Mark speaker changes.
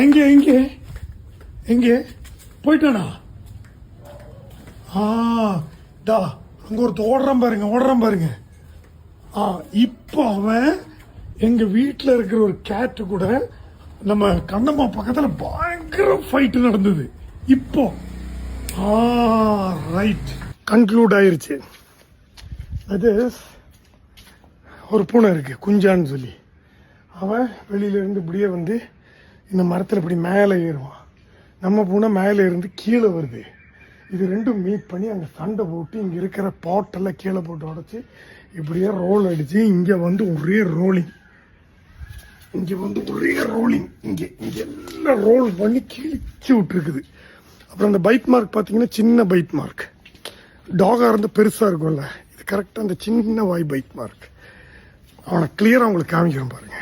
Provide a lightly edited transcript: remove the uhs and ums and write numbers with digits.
Speaker 1: எங்கே எங்கே எங்கே போயிட்டானா? டா அங்க ஒருத்த ஓடுறான் பாருங்க. இப்போ அவன் எங்க வீட்டில் இருக்கிற ஒரு கேட்டு கூட நம்ம கண்ணம்மா பக்கத்துல பயங்கர ஃபைட் நடந்தது. இப்போ ரைட் கன்க்ளூட் ஆயிருச்சு. அது ஒரு பூனை இருக்கு குஞ்சான்னு சொல்லி, அவன் வெளியில இருந்து இப்படியே வந்து இந்த மரத்தில் இப்படி மேலே ஏறுவான். நம்ம பூனை மேலே இருந்து கீழே வருது. இது ரெண்டும் மீட் பண்ணி அங்கே சண்டை போட்டு இங்கே இருக்கிற பாட்டெல்லாம் கீழே போட்டு உடச்சி இப்படியே ரோல் அடிச்சு இங்கே வந்து ஒரே ரோலிங், இங்கே எல்லாம் ரோல் பண்ணி கிழிச்சு விட்டுருக்குது. அப்புறம் அந்த பைட் மார்க் பார்த்தீங்கன்னா சின்ன பைட் மார்க், டாகாக இருந்து பெருசாக இருக்கும்ல, இது கரெக்டாக அந்த சின்ன வாய் பைட் மார்க். அவனை கிளியராக உங்களுக்கு காமிக்கிறேன் பாருங்க.